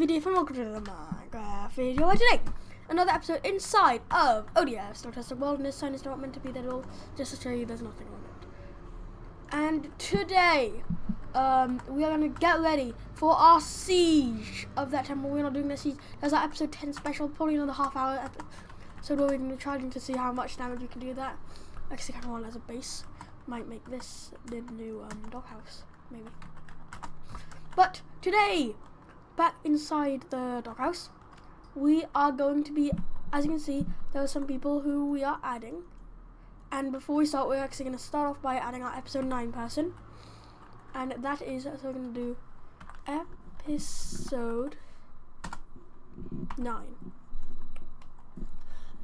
VDF and welcome to the Minecraft video. Today, another episode inside of ODF'S Dogtastic world, and this sign is not meant to be that at all, just to show you there's nothing on it. And today, we are going to get ready for our siege of that temple. We're not doing the siege. There's our episode 10 special, probably another half-hour episode where we're going to be trying to see how much damage we can do that. Actually, kind of want as a base. Might make this the new doghouse, maybe. But today, back inside the doghouse, we are going to be, as you can see, there are some people who we are adding. And before we start, we're actually going to start off by adding our episode 9 person. And that is, so we're going to do episode 9.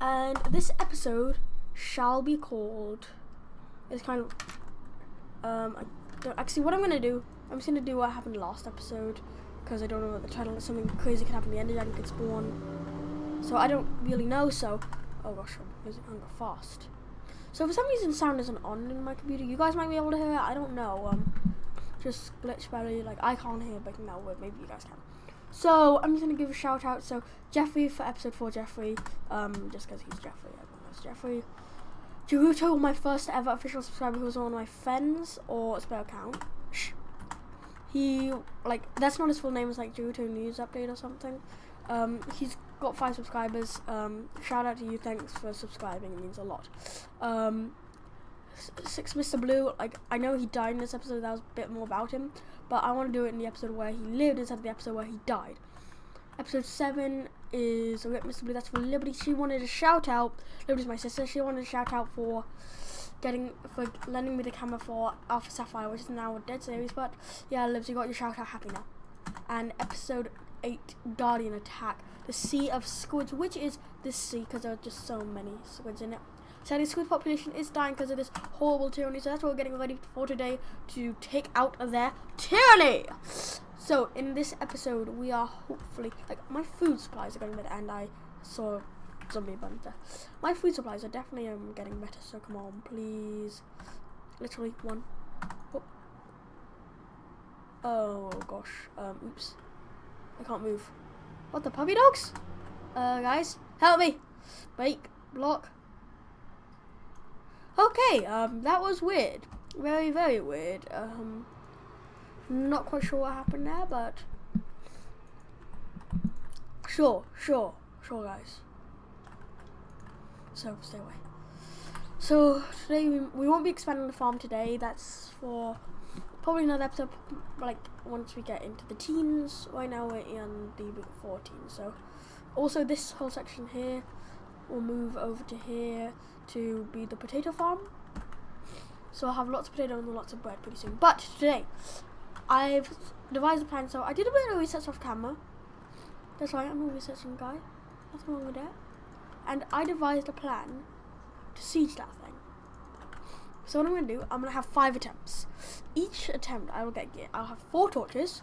And this episode shall be called, it's kind of, actually what I'm going to do, I'm just going to do what happened last episode, because I don't know what the title is. Something crazy could happen, the ender dragon could spawn, so I don't really know. So, oh gosh, I'm losing hunger fast. So for some reason sound isn't on in my computer. You guys might be able to hear it, I don't know, just glitched badly, like I can't hear, but now maybe you guys can. So I'm just going to give a shout out, so Jeffrey for episode 4, Jeffrey, just because he's Jeffrey, everyone knows Jeffrey. Jaruto, my first ever official subscriber, who was on my friends or spare account. He, like, that's not his full name, it's like Jaruto News Update or something. He's got 5 subscribers. Shout out to you, thanks for subscribing, it means a lot. 6 Mr. Blue, like, I know he died in this episode, that was a bit more about him, but I want to do it in the episode where he lived instead of the episode where he died. Episode 7 is Rip Mr. Blue, that's for Liberty. She wanted a shout out, Liberty's my sister, she wanted a shout out for lending me the camera for Alpha Sapphire, which is now a dead series, but yeah, Libs, you got your shout out, happy now. And episode 8, Guardian Attack, the Sea of Squids, which is this sea because there are just so many squids in it. Sadly, the squid population is dying because of this horrible tyranny, so that's what we're getting ready for today, to take out their tyranny. So in this episode, we are hopefully, like, my food supplies are getting better, and I saw zombie bunny there. My food supplies are definitely getting better, so come on, please. Literally one. Oh gosh, oops. I can't move. What the puppy dogs? Guys, help me. Break, block. Okay, that was weird. Very, very weird. Not quite sure what happened there, but sure, guys. So stay away. So today we won't be expanding the farm today. That's for probably another episode, like once we get into the teens. Right now we're in the 14. So also this whole section here will move over to here to be the potato farm. So I'll have lots of potatoes and lots of bread pretty soon. But today I've devised a plan. So I did a bit of research off camera. That's right, I'm a researching guy. Nothing wrong with that. And I devised a plan to siege that thing. So what I'm going to do, I'm going to have 5 attempts. Each attempt I will get gear. I'll have 4 torches,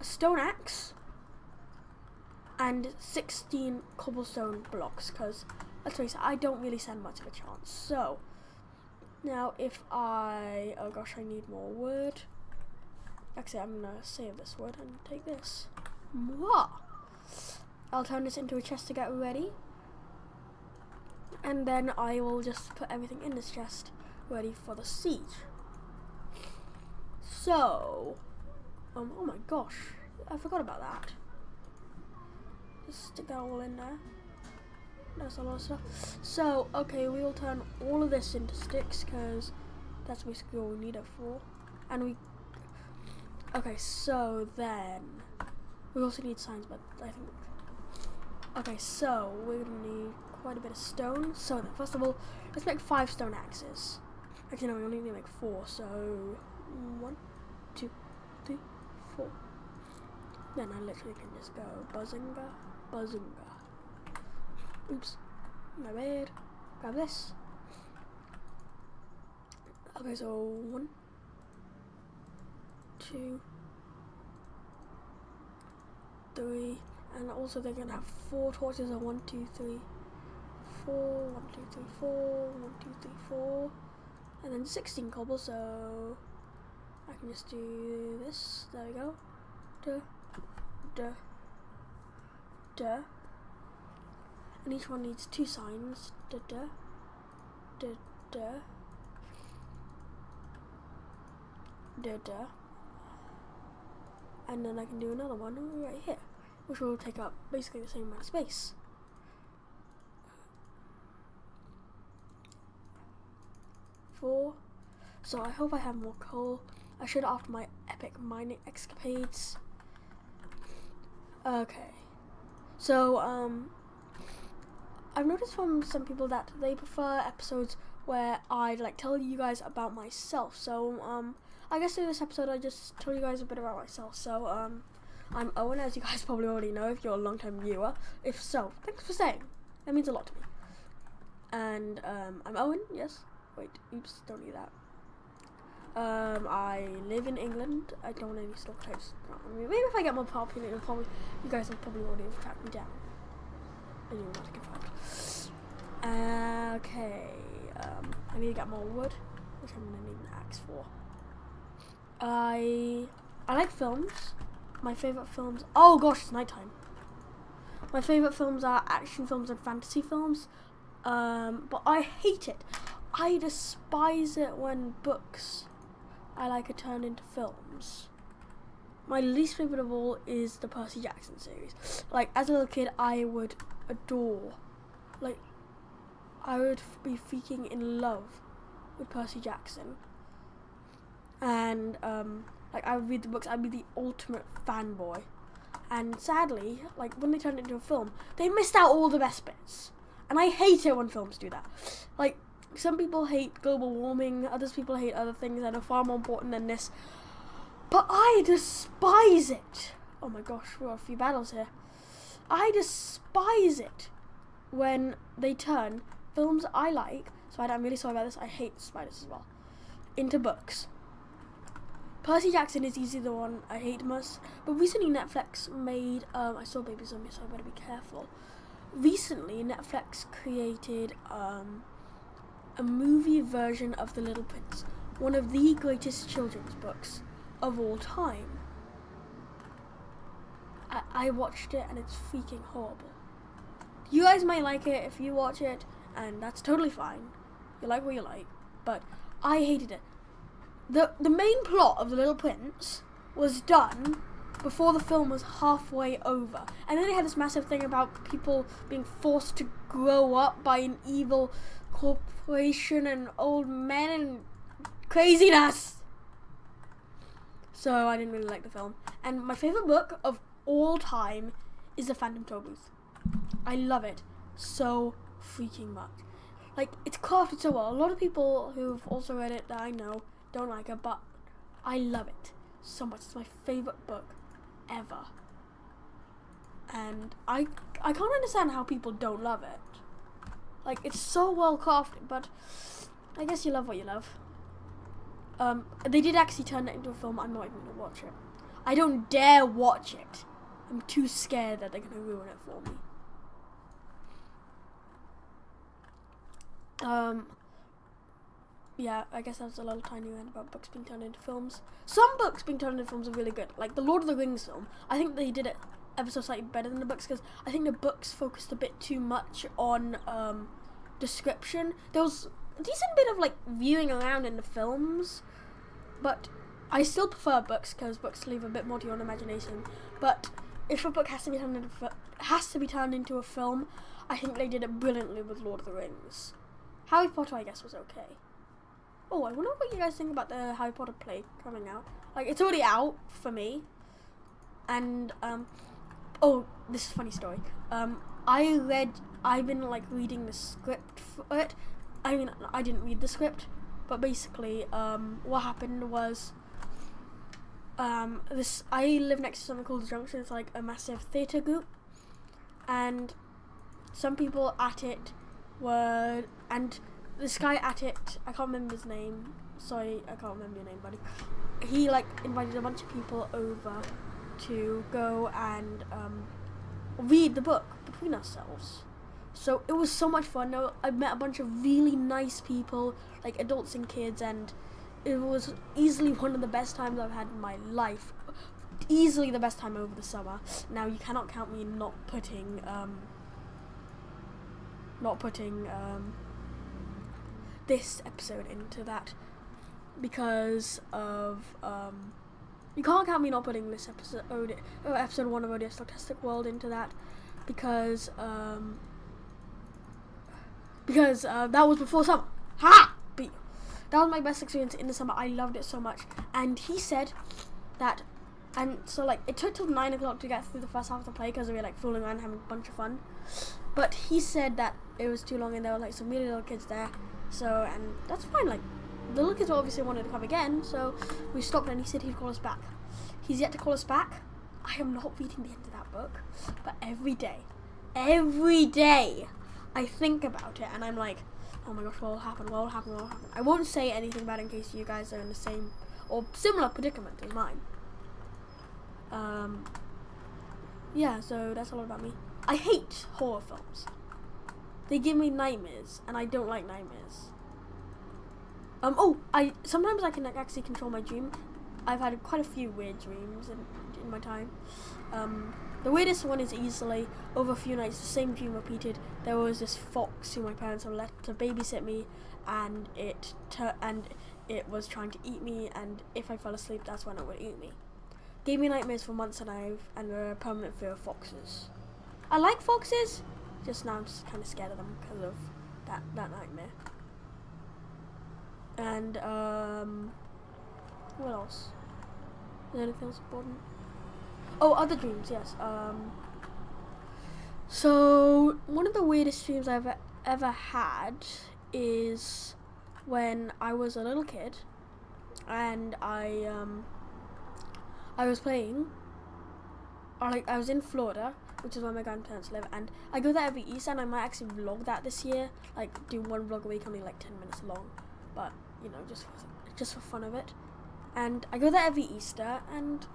a stone axe, and 16 cobblestone blocks. Because, let's face it, I don't really stand much of a chance. So, now if I, oh gosh, I need more wood. Actually, I'm going to save this wood and take this. Mwah! I'll turn this into a chest to get ready. And then I will just put everything in this chest ready for the siege. So, oh my gosh, I forgot about that. Just stick that all in there. That's a lot of stuff. So, okay, we will turn all of this into sticks because that's basically all we need it for. And okay, so then we also need signs, but I think, okay, so we're gonna need quite a bit of stone. So then, first of all, let's make 5 stone axes. Actually, no, we only need to make 4. So 1, 2, 3, 4. Then I literally can just go buzzinga, buzzinga. Oops, my bad. Grab this. Okay, so 1, 2, 3, and also they're gonna have 4 torches. 1, 2, 3, 4, 1, 2, 3, 4, 1, 2, 3, 4, and then 16 cobble, so I can just do this. There we go. Duh, duh, da. And each one needs 2 signs. Da da. Da da. Da da. And then I can do another one right here, which will take up basically the same amount of space. Four. So I hope I have more coal. I should after my epic mining escapades. Okay. So I've noticed from some people that they prefer episodes where I like tell you guys about myself. So I guess in this episode I just tell you guys a bit about myself. So I'm Owen, as you guys probably already know if you're a long-time viewer. If so, thanks for saying. That means a lot to me. And I'm Owen, yes. Wait, oops, don't need that. I live in England. I don't want any stock types. Maybe if I get more popular, you guys will probably already have tracked me down. And you're not confirmed. Okay. I need to get more wood, which I'm gonna need an axe for. I like films. My favourite films. Oh gosh, it's nighttime. My favourite films are action films and fantasy films. But I hate it. I despise it when books I like are turned into films. My least favourite of all is the Percy Jackson series. Like, as a little kid, I would adore, like, I would be freaking in love with Percy Jackson. And, like, I would read the books, I'd be the ultimate fanboy. And sadly, like, when they turned it into a film, they missed out all the best bits. And I hate it when films do that. Like, some people hate global warming, others people hate other things that are far more important than this. But I despise it. Oh my gosh, we're on a few battles here. I despise it when they turn films I like, so I'm really sorry about this, I hate spiders as well, into books. Percy Jackson is easily the one I hate most, but recently Netflix made, I saw Baby Zombie, so I better be careful. Recently Netflix created a movie version of The Little Prince, one of the greatest children's books of all time. I watched it and it's freaking horrible. You guys might like it if you watch it, and that's totally fine. You like what you like, but I hated it. The main plot of The Little Prince was done before the film was halfway over, and then they had this massive thing about people being forced to grow up by an evil corporation and old men and craziness. So I didn't really like the film. And my favourite book of all time is The Phantom Tollbooth. I love it so freaking much. Like, it's crafted so well. A lot of people who've also read it that I know don't like it, but I love it so much. It's my favourite book ever. And I can't understand how people don't love it. Like, it's so well crafted, but I guess you love what you love. They did actually turn it into a film. I'm not even going to watch it. I don't dare watch it. I'm too scared that they're going to ruin it for me. Yeah, I guess that's a little tiny rant about books being turned into films. Some books being turned into films are really good. Like the Lord of the Rings film. I think they did it ever so slightly better than the books, because I think the books focused a bit too much on description. There was a decent bit of like viewing around in the films, but I still prefer books because books leave a bit more to your own imagination. But if a book has to be turned into a film, I think they did it brilliantly with Lord of the Rings. Harry Potter, I guess, was okay. Oh, I wonder what you guys think about the Harry Potter play coming out. Like, it's already out for me. And, oh, this is a funny story. I've been, like, reading the script for it. I mean, I didn't read the script. But basically, what happened was, I live next to something called the Junction. It's, like, a massive theatre group. And some people at it were, and this guy at it, I can't remember his name. Sorry, I can't remember your name, buddy. He, like, invited a bunch of people over to go and read the book between ourselves. So it was so much fun. I met a bunch of really nice people, like adults and kids, and it was easily one of the best times I've had in my life. easily the best time over the summer. Now you cannot count me not putting this episode into that because of you can't count me not putting this episode 1 of ODF'S Dogtastic World into that because that was before summer. Ha! But that was my best experience in the summer. I loved it so much. And he said that, and so like it took till 9 o'clock to get through the first half of the play because we were like fooling around having a bunch of fun. But he said that it was too long and there were like some really little kids there. So, and that's fine. Like the little kids obviously wanted to come again, so we stopped and he said he'd call us back. He's yet to call us back. I am not reading the end of that book, but every day, I think about it and I'm like, oh my gosh, what will happen? I won't say anything bad in case you guys are in the same or similar predicament as mine. Yeah, so that's all about me. I hate horror films. They give me nightmares, and I don't like nightmares. Sometimes I can actually control my dream. I've had quite a few weird dreams in my time. The weirdest one is easily, over a few nights, the same dream repeated. There was this fox who my parents had let to babysit me, and it was trying to eat me, and if I fell asleep, that's when it would eat me. Gave me nightmares for months, and a permanent fear of foxes. I like foxes, just now I'm just kind of scared of them because of that nightmare. And what else? Is there anything else important? Oh, other dreams, yes. So one of the weirdest dreams I've ever had is when I was a little kid, and I was playing, or like I was in Florida, which is where my grandparents live, and I go there every Easter, and I might actually vlog that this year, like do one vlog a week, only like 10 minutes long, but you know, just for fun of it. And I go there every Easter, and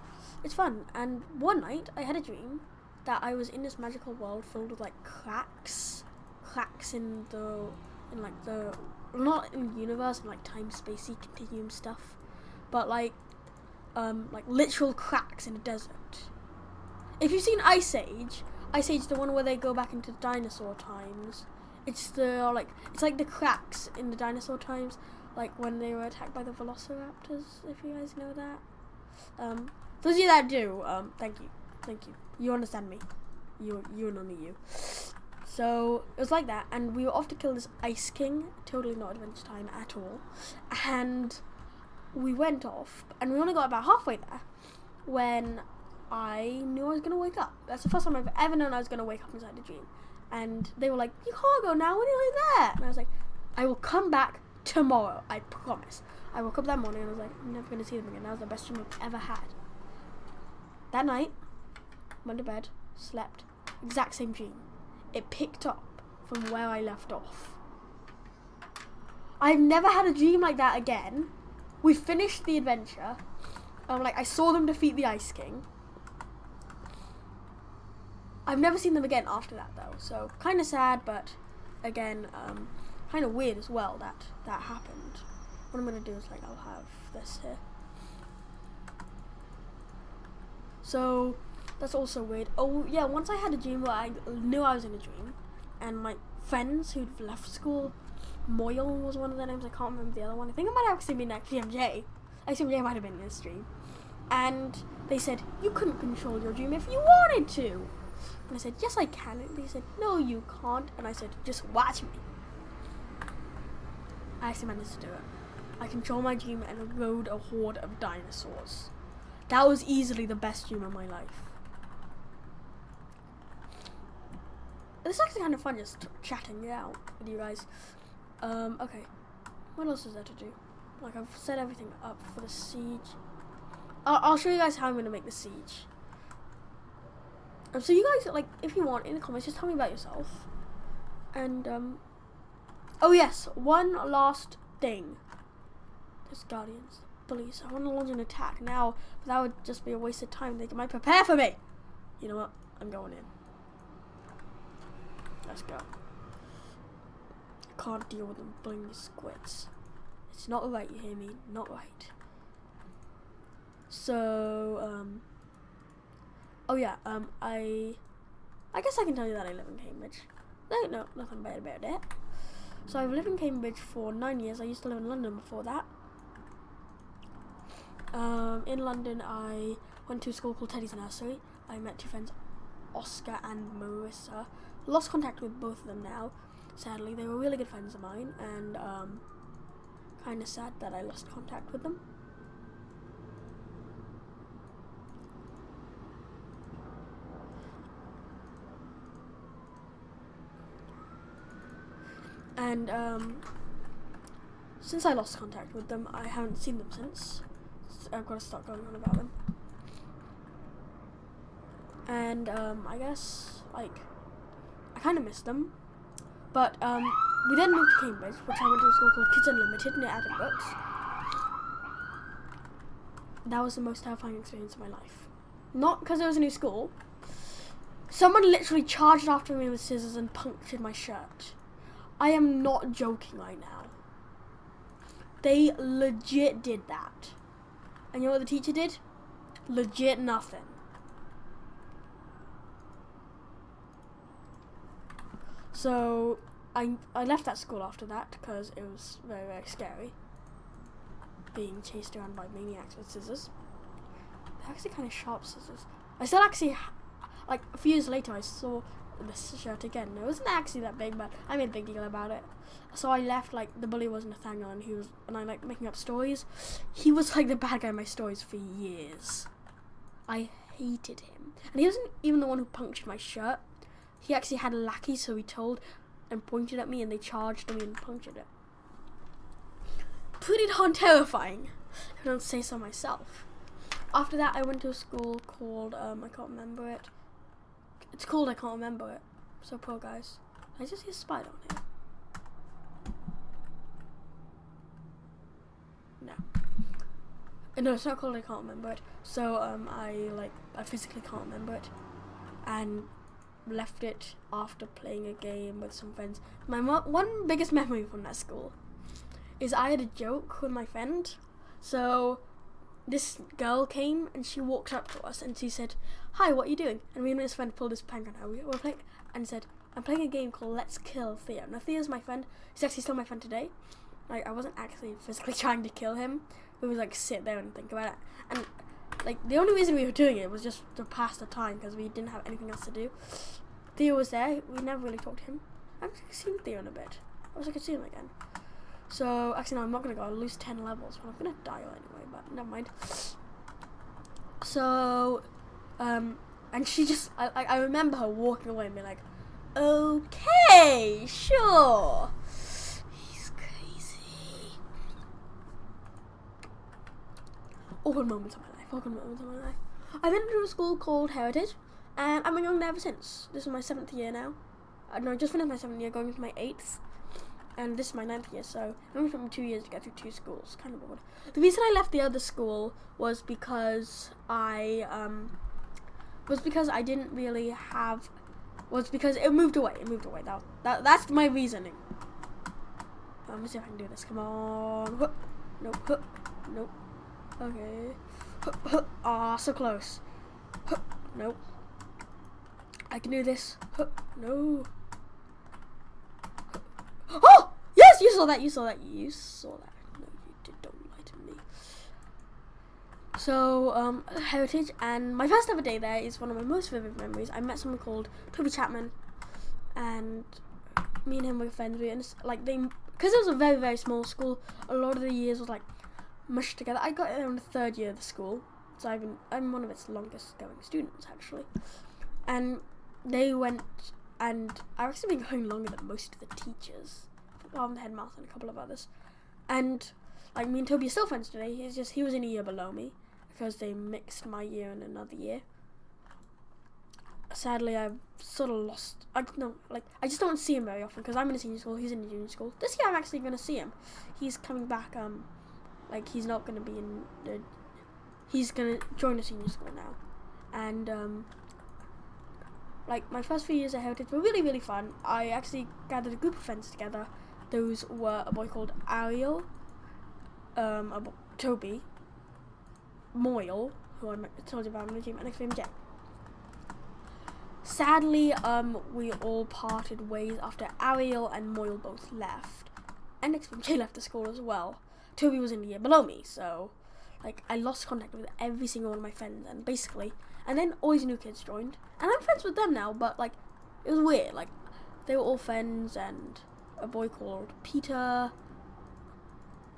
it's fun. And one night I had a dream that I was in this magical world filled with like cracks in like the, not in the universe, and like time spacey continuum stuff, but like literal cracks in a desert. If you've seen Ice Age, the one where they go back into dinosaur times, it's like the cracks in the dinosaur times, like when they were attacked by the velociraptors, if you guys know that. Those of you that do, thank you. You understand me. You and only you. So it was like that, and we were off to kill this Ice King. Totally not Adventure Time at all. And we went off, and we only got about halfway there when I knew I was gonna wake up. That's the first time I've ever known I was gonna wake up inside a dream. And they were like, "You can't go now. We're nearly there." And I was like, "I will come back tomorrow. I promise." I woke up that morning and I was like, "I'm never gonna see them again." That was the best dream I've ever had. That night, went to bed, slept, exact same dream. It picked up from where I left off. I've never had a dream like that again. We finished the adventure. I saw them defeat the Ice King. I've never seen them again after that though, so kind of sad, but again, kind of weird as well that happened. What I'm gonna do is I'll have this here. So that's also weird. Oh yeah, once I had a dream where I knew I was in a dream, and my friends who'd left school, Moyle was one of their names, I can't remember the other one. I think it might have actually been XMJ. XMJ might have been in this dream. And they said, "You couldn't control your dream if you wanted to." And I said, "Yes I can." And they said, "No you can't." And I said, "Just watch me." I actually managed to do it. I controlled my dream and rode a horde of dinosaurs. That was easily the best dream of my life. It's actually kind of fun just chatting it out with you guys. Okay. What else is there to do? I've set everything up for the siege. I'll show you guys how I'm going to make the siege. So you guys, if you want, in the comments, just tell me about yourself. And, oh yes, one last thing. There's guardians, police. I want to launch an attack now, but that would just be a waste of time. They might prepare for me. You know what? I'm going in. Let's go. I can't deal with them blingy squids. It's not right, you hear me? Not right. So, Oh yeah, I guess I can tell you that I live in Cambridge. No, nothing bad about it. So I've lived in Cambridge for 9 years. I used to live in London before that. In London, I went to a school called Teddy's Nursery. I met 2 friends, Oscar and Marissa. Lost contact with both of them now. Sadly, they were really good friends of mine, and kind of sad that I lost contact with them. And since I lost contact with them, I haven't seen them since. So I've got to start going on about them. And I guess, like, I kind of miss them. But we then moved to Cambridge, which I went to a school called Kids Unlimited near Adam Brooks. That was the most terrifying experience of my life. Not because it was a new school. Someone literally charged after me with scissors and punctured my shirt. I am not joking right now. They legit did that. And you know what the teacher did? Legit nothing. So I left that school after that because it was very, very scary. Being chased around by maniacs with scissors. They're actually kind of sharp scissors. I still actually, like a few years later, I saw this shirt again. It wasn't actually that big, but I made a big deal about it. So I left, like, the bully was Nathaniel, and I like making up stories. He was like the bad guy in my stories for years. I hated him. And he wasn't even the one who punctured my shirt. He actually had a lackey, so he told and pointed at me, and they charged me and punctured it. Pretty darn terrifying, if I don't say so myself. After that, I went to a school called, I can't remember it. It's called I Can't Remember It. So poor guys. I just see a spider on here. No, it's not called I Can't Remember It. So I physically can't remember it, and left it after playing a game with some friends. My one biggest memory from that school is I had a joke with my friend. So this girl came and she walked up to us and she said, "Hi, what are you doing?" And me and his friend pulled his prank on her. We were playing and said, "I'm playing a game called Let's Kill Theo." Now Theo's my friend. He's actually still my friend today. Like, I wasn't actually physically trying to kill him. We would like sit there and think about it. And like the only reason we were doing it was just to pass the time because we didn't have anything else to do. Theo was there. We never really talked to him. I haven't seen Theo in a bit. I wish I could see him again. So actually, no, I'm not gonna go. I'll lose 10 levels. Well, I'm gonna die anyway, but never mind. So, and she just, I remember her walking away and being like, "Okay, sure." He's crazy. Awkward moments of my life. Awkward moments of my life. I went to a school called Heritage, and I've been going there ever since. This is my 7th year now. No, I just finished my 7th year, going into my 8th. And this is my 9th year, so it only took me 2 years to get through 2 schools. Kind of odd. The reason I left the other school was because didn't really have, was because it moved away. That's my reasoning. Let me see if I can do this. Come on. Nope. Nope. Okay. Ah, so close. Nope. I can do this. No. Oh! Yes, you saw that. No, you did. Don't lie to me. So, Heritage, and my first ever day there is one of my most vivid memories. I met someone called Toby Chapman, and me and him were friends. Because it was a very, very small school, a lot of the years was like mushed together. I got there in the 3rd year of the school, so I'm one of its longest going students actually. And they went, and I've actually been going longer than most of the teachers, apart from the headmaster and a couple of others. And like, me and Toby are still friends today. He was in a year below me because they mixed my year and another year. Sadly, I've sort of lost. I just don't see him very often because I'm in a senior school. He's in a junior school. This year, I'm actually going to see him. He's coming back. He's not going to be in. He's going to join a senior school now, and my first few years at Heritage were really, really fun. I actually gathered a group of friends together. Those were a boy called Ariel, Toby, Moyle, who I told you about in the gym, and next to him Jet. Sadly, we all parted ways after Ariel and Moyle both left, and XMJ left the school as well. Toby was in the year below me, so like I lost contact with every single one of my friends, and then all these new kids joined, and I'm friends with them now. But like, it was weird. Like, they were all friends, and a boy called Peter,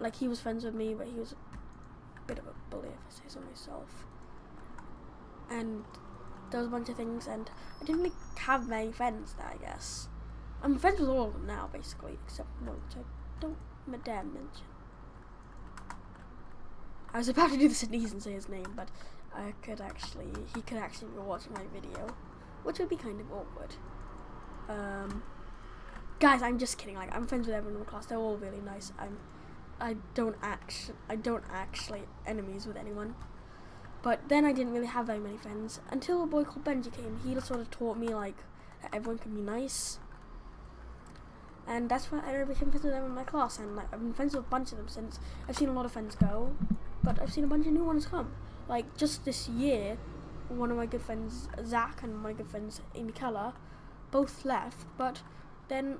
like he was friends with me, but he was a bit of a bully, if I say so myself. And there was a bunch of things, and I didn't really have many friends there, I guess. I'm friends with all of them now, basically, except one which I don't dare mention. I was about to do this in Ease and say his name, but he could actually be watching my video, which would be kind of awkward. Guys, I'm just kidding. Like, I'm friends with everyone in the class. They're all really nice. I don't actually enemies with anyone. But then I didn't really have very many friends until a boy called Benji came. He sort of taught me like that everyone can be nice, and that's why I became friends with everyone in my class. And like, I've been friends with a bunch of them since. I've seen a lot of friends go, but I've seen a bunch of new ones come. Like just this year, one of my good friends Zach and my good friends Amy Keller both left, but then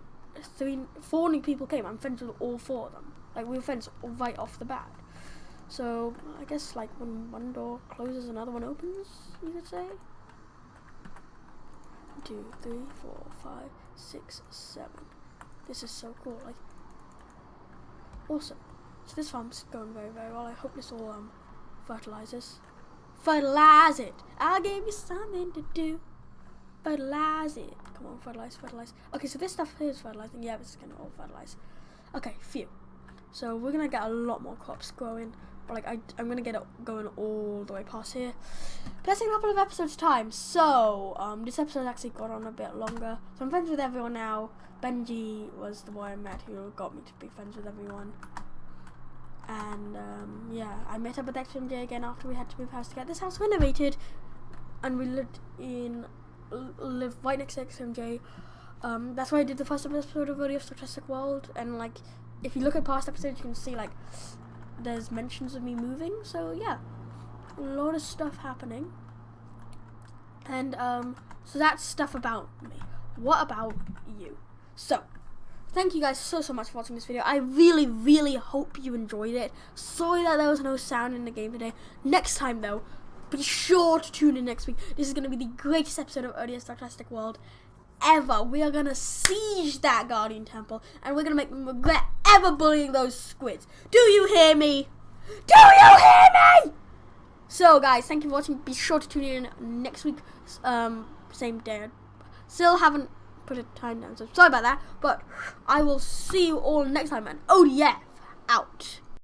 4 new people came. I'm friends with all 4 of them. Like, we were friends right off the bat. So I guess like when one door closes, another one opens, you could say. 1, 2, 3, 4, 5, 6, 7. This is so cool. Like, awesome. So this farm's going very, very well. I hope this all fertilizes. Fertilize it. I'll give you something to do. Fertilize it. Come on, fertilize. Okay, so this stuff here is fertilizing. Yeah, this is gonna all fertilize. Okay, phew. So we're gonna get a lot more crops growing. But like I'm gonna get it going all the way past here. But that's in a couple of episodes time. So this episode actually got on a bit longer. So I'm friends with everyone now. Benji was the boy I met who got me to be friends with everyone. And yeah, I met up with XMJ again after we had to move house to get this house renovated. And we lived right next to XMJ. That's why I did the first episode of ODF'S Dogtastic World. And like, if you look at past episodes, you can see like there's mentions of me moving. So yeah, a lot of stuff happening. And so that's stuff about me. What about you? So thank you guys so much for watching this video. I really hope you enjoyed it. Sorry that there was no sound in the game today. Next time though, be sure to tune in next week. This is going to be the greatest episode of ODF'S Dogtastic World ever. We are gonna siege that Guardian Temple, and we're gonna make them regret ever bullying those squids. Do you hear me? Do you hear me? So guys, thank you for watching. Be sure to tune in next week, same day. Still haven't put a time down, so sorry about that, but I will see you all next time, man. ODF out.